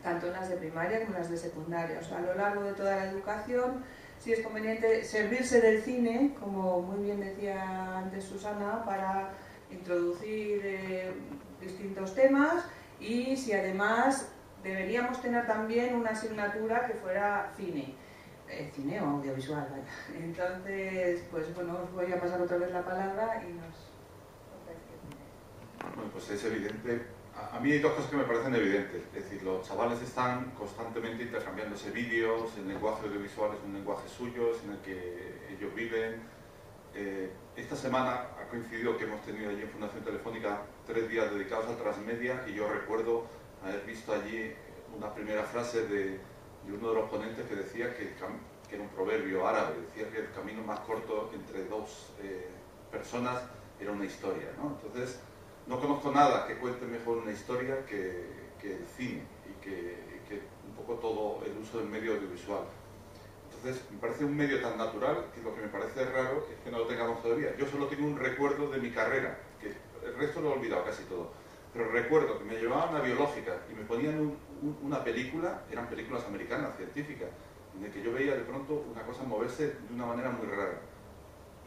tanto en las de primaria como en las de secundaria. O sea, a lo largo de toda la educación sí es conveniente servirse del cine, como muy bien decía antes Susana, para introducir distintos temas, y si además deberíamos tener también una asignatura que fuera cine. Cine o audiovisual, vaya. Entonces, pues bueno, os voy a pasar otra vez la palabra y nos contáis qué opináis. Bueno, pues es evidente. A mí hay dos cosas que me parecen evidentes. Es decir, los chavales están constantemente intercambiándose vídeos, el lenguaje audiovisual es un lenguaje suyo, es en el que ellos viven. Esta semana ha coincidido que hemos tenido allí en Fundación Telefónica 3 días dedicados a Transmedia, y yo recuerdo haber visto allí una primera frase de uno de los ponentes que decía que era un proverbio árabe, decía que el camino más corto entre dos personas era una historia, ¿no? Entonces, no conozco nada que cuente mejor una historia que el cine y que un poco todo el uso del medio audiovisual. Entonces, me parece un medio tan natural que lo que me parece raro es que no lo tengamos todavía. Yo solo tengo un recuerdo de mi carrera, que el resto lo he olvidado casi todo. Pero recuerdo que me llevaban a biológica y me ponían una película, eran películas americanas, científicas, en el que yo veía de pronto una cosa moverse de una manera muy rara.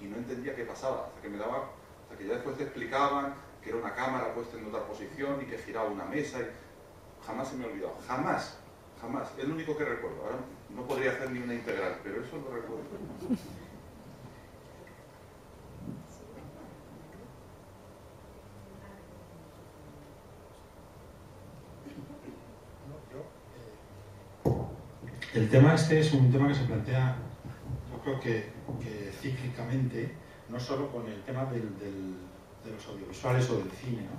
Y no entendía qué pasaba, hasta que ya después te explicaban que era una cámara puesta en otra posición y que giraba una mesa. Y jamás se me ha olvidado, jamás. Jamás, es lo único que recuerdo. Ahora no podría hacer ni una integral, pero eso lo recuerdo. El tema este es un tema que se plantea, yo creo que cíclicamente, no solo con el tema de los audiovisuales o del cine, ¿no?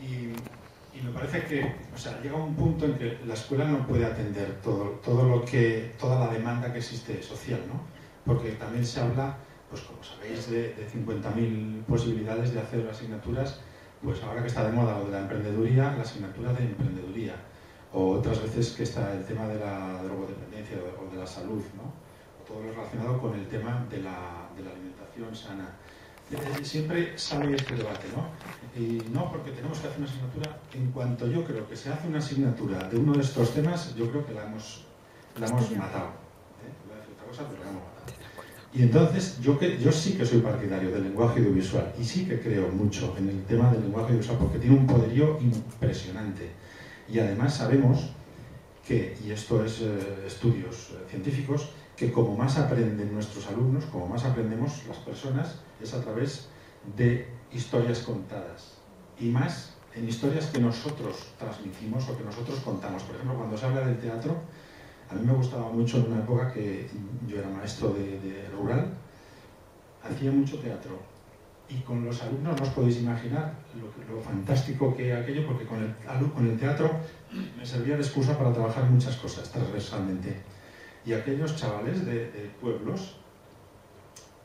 Y me parece que, o sea, llega un punto en que la escuela no puede atender toda la demanda que existe social, ¿no? Porque también se habla, pues como sabéis, de 50.000 posibilidades de hacer asignaturas, pues ahora que está de moda lo de la emprendeduría, la asignatura de emprendeduría, o otras veces que está el tema de la drogodependencia o de la salud, ¿no? O todo lo relacionado con el tema de la alimentación sana. Siempre sale este debate, ¿no? Y no, porque tenemos que hacer una asignatura. En cuanto yo creo que se hace una asignatura de uno de estos temas, yo creo que la hemos matado. Voy a decir otra cosa, pero la hemos matado. Y entonces, yo sí que soy partidario del lenguaje audiovisual y sí que creo mucho en el tema del lenguaje audiovisual porque tiene un poderío impresionante. Y además sabemos que, y esto es estudios científicos, que como más aprenden nuestros alumnos, como más aprendemos las personas, es a través de historias contadas. Y más en historias que nosotros transmitimos o que nosotros contamos. Por ejemplo, cuando se habla del teatro, a mí me gustaba mucho en una época que yo era maestro de rural, hacía mucho teatro. Y con los alumnos no os podéis imaginar lo fantástico que era aquello, porque con el teatro me servía de excusa para trabajar muchas cosas transversalmente. Y aquellos chavales de pueblos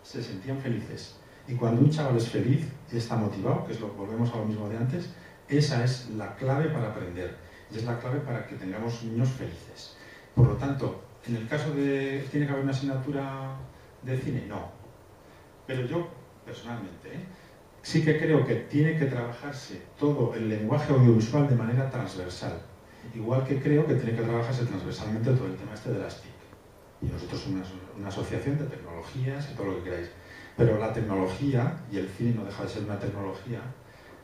se sentían felices. Y cuando un chaval es feliz y está motivado, que es volvemos a lo mismo de antes, esa es la clave para aprender. Y es la clave para que tengamos niños felices. Por lo tanto, en el caso de ¿tiene que haber una asignatura de cine? No. Pero yo, personalmente, sí que creo que tiene que trabajarse todo el lenguaje audiovisual de manera transversal. Igual que creo que tiene que trabajarse transversalmente todo el tema este de las TIC. Y nosotros somos una asociación de tecnologías y todo lo que queráis. Pero la tecnología, y el cine no deja de ser una tecnología,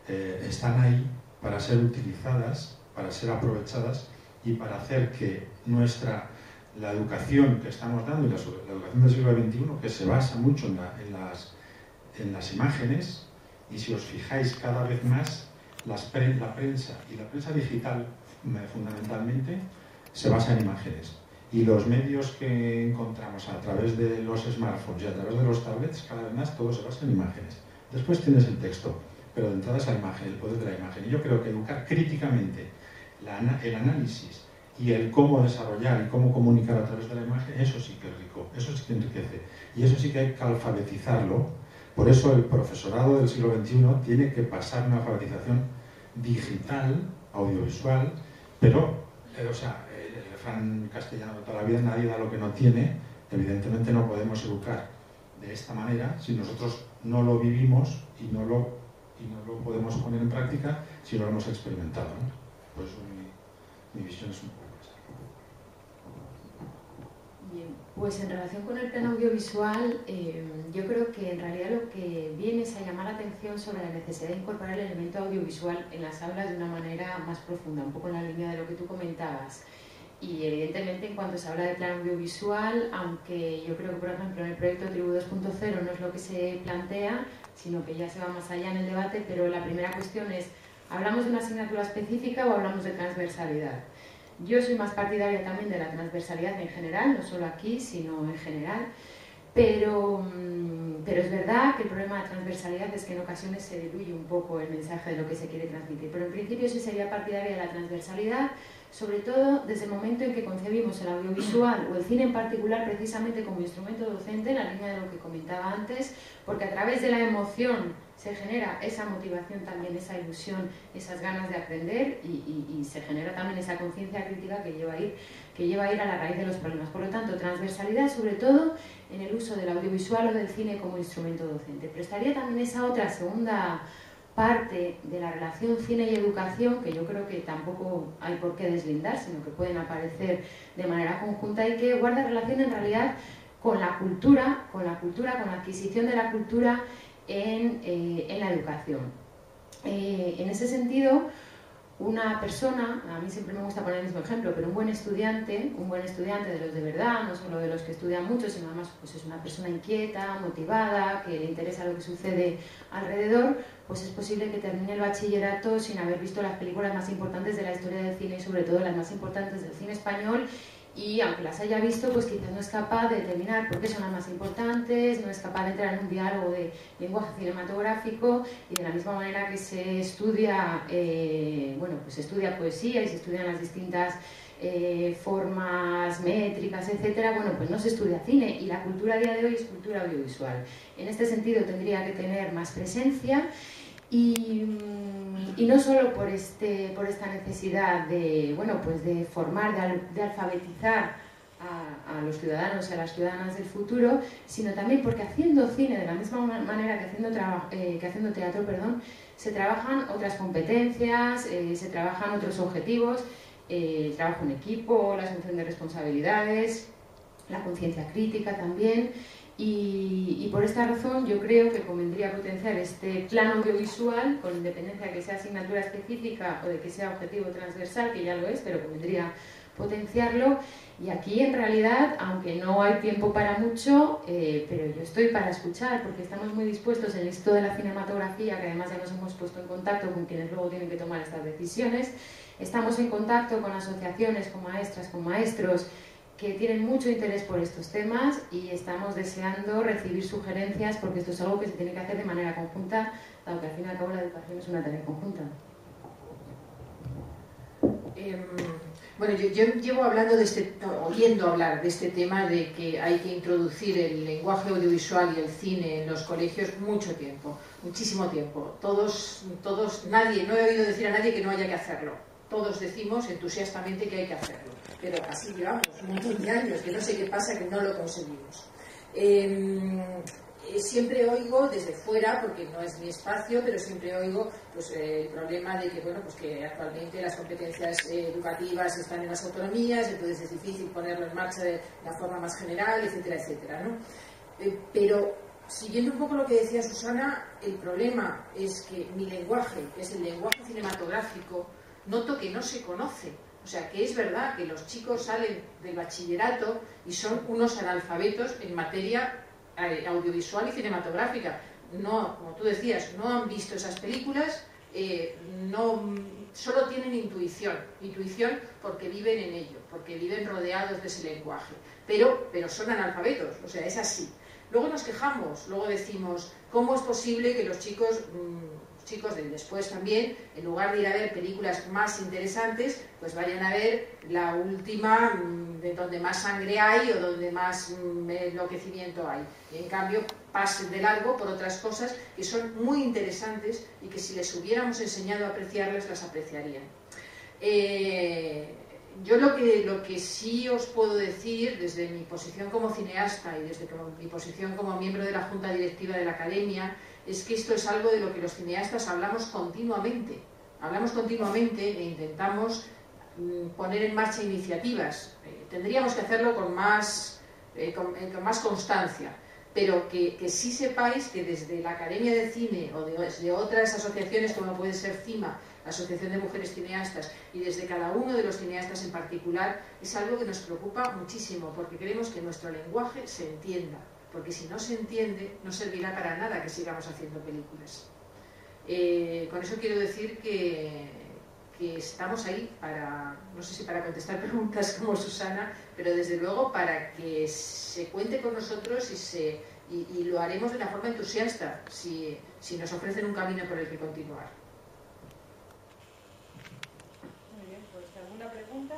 están ahí para ser utilizadas, para ser aprovechadas y para hacer que la educación que estamos dando, y la educación del siglo XXI, que se basa mucho en las imágenes, y si os fijáis cada vez más, la prensa y la prensa digital fundamentalmente se basa en imágenes. Y los medios que encontramos a través de los smartphones y a través de los tablets, cada vez más todo se basa en imágenes. Después tienes el texto, pero de entrada es la imagen, el poder de la imagen. Y yo creo que educar críticamente el análisis y el cómo desarrollar y cómo comunicar a través de la imagen, eso sí que es rico, eso sí que enriquece. Y eso sí que hay que alfabetizarlo. Por eso el profesorado del siglo XXI tiene que pasar una alfabetización digital, audiovisual, pero, o sea, el refrán castellano de toda la vida, nadie da lo que no tiene. Evidentemente no podemos educar de esta manera si nosotros no lo vivimos y no lo podemos poner en práctica si no lo hemos experimentado, ¿no? Por eso mi visión es un poco esa. Bien, pues en relación con el plan audiovisual, yo creo que en realidad lo que viene es a llamar la atención sobre la necesidad de incorporar el elemento audiovisual en las aulas de una manera más profunda, un poco en la línea de lo que tú comentabas. Y evidentemente en cuanto se habla de plan audiovisual, aunque yo creo que por ejemplo en el proyecto Tribu 2.0 no es lo que se plantea, sino que ya se va más allá en el debate, pero la primera cuestión es, ¿hablamos de una asignatura específica o hablamos de transversalidad? Yo soy más partidaria también de la transversalidad en general, no solo aquí, sino en general, pero es verdad que el problema de transversalidad es que en ocasiones se diluye un poco el mensaje de lo que se quiere transmitir, pero en principio sí sería partidaria de la transversalidad, sobre todo desde el momento en que concebimos el audiovisual o el cine en particular precisamente como instrumento docente, en la línea de lo que comentaba antes, porque a través de la emoción se genera esa motivación también, esa ilusión, esas ganas de aprender y se genera también esa conciencia crítica que lleva a ir a la raíz de los problemas. Por lo tanto, transversalidad sobre todo en el uso del audiovisual o del cine como instrumento docente. Pero estaría también esa otra segunda parte de la relación cine y educación, que yo creo que tampoco hay por qué deslindar, sino que pueden aparecer de manera conjunta y que guarda relación en realidad con la cultura, con la adquisición de la cultura en la educación. En ese sentido, una persona, a mí siempre me gusta poner el mismo ejemplo, pero un buen estudiante de los de verdad, no solo de los que estudian mucho, sino además pues es una persona inquieta, motivada, que le interesa lo que sucede alrededor, pues es posible que termine el bachillerato sin haber visto las películas más importantes de la historia del cine y sobre todo las más importantes del cine español, y aunque las haya visto, pues quizás no es capaz de determinar por qué son las más importantes, no es capaz de entrar en un diálogo de lenguaje cinematográfico, y de la misma manera que se estudia, pues se estudia poesía y se estudian las distintas formas métricas, etcétera, bueno, pues no se estudia cine, y la cultura a día de hoy es cultura audiovisual. En este sentido tendría que tener más presencia. Y no solo por esta necesidad de formar, de alfabetizar a los ciudadanos y a las ciudadanas del futuro, sino también porque haciendo cine de la misma manera que haciendo teatro, se trabajan otras competencias, se trabajan otros objetivos, el trabajo en equipo, la asunción de responsabilidades, la conciencia crítica también. Y por esta razón yo creo que convendría potenciar este plan audiovisual, con independencia de que sea asignatura específica o de que sea objetivo transversal, que ya lo es, pero convendría potenciarlo. Y aquí en realidad, aunque no hay tiempo para mucho, pero yo estoy para escuchar, porque estamos muy dispuestos en el Instituto de la Cinematografía, que además ya nos hemos puesto en contacto con quienes luego tienen que tomar estas decisiones. Estamos en contacto con asociaciones, con maestras, con maestros, que tienen mucho interés por estos temas, y estamos deseando recibir sugerencias, porque esto es algo que se tiene que hacer de manera conjunta, dado que al fin y al cabo la educación es una tarea conjunta. Bueno, yo llevo oyendo hablar de este tema de que hay que introducir el lenguaje audiovisual y el cine en los colegios mucho tiempo, muchísimo tiempo. Nadie, no he oído decir a nadie que no haya que hacerlo. Todos decimos entusiastamente que hay que hacerlo, pero así llevamos un montón de años, que no sé qué pasa, que no lo conseguimos. Siempre oigo desde fuera, porque no es mi espacio, pero siempre oigo pues, el problema de que, que actualmente las competencias educativas están en las autonomías, entonces es difícil ponerlo en marcha de la forma más general, etcétera, etcétera, ¿no? Pero siguiendo un poco lo que decía Susana, el problema es que mi lenguaje, que es el lenguaje cinematográfico, noto que no se conoce. O sea, que es verdad que los chicos salen del bachillerato y son unos analfabetos en materia audiovisual y cinematográfica. No, como tú decías, no han visto esas películas, solo tienen intuición porque viven en ello, porque viven rodeados de ese lenguaje, pero son analfabetos, o sea, es así. Luego nos quejamos, luego decimos, ¿cómo es posible que los chicos de después también, en lugar de ir a ver películas más interesantes, pues vayan a ver la última de donde más sangre hay o donde más enloquecimiento hay? Y en cambio pasen de largo por otras cosas que son muy interesantes y que si les hubiéramos enseñado a apreciarlas, las apreciarían. Yo lo que sí os puedo decir desde mi posición como cineasta y desde mi posición como miembro de la Junta Directiva de la Academia es que esto es algo de lo que los cineastas hablamos continuamente e intentamos poner en marcha iniciativas. Tendríamos que hacerlo con más constancia, pero que sí sepáis que desde la Academia de Cine o de otras asociaciones como puede ser CIMA, la Asociación de Mujeres Cineastas, y desde cada uno de los cineastas en particular, es algo que nos preocupa muchísimo, porque queremos que nuestro lenguaje se entienda, porque si no se entiende no servirá para nada que sigamos haciendo películas. Con eso quiero decir que estamos ahí para, no sé si para contestar preguntas como Susana, pero desde luego para que se cuente con nosotros y lo haremos de una forma entusiasta si nos ofrecen un camino por el que continuar. Muy bien, pues ¿alguna pregunta?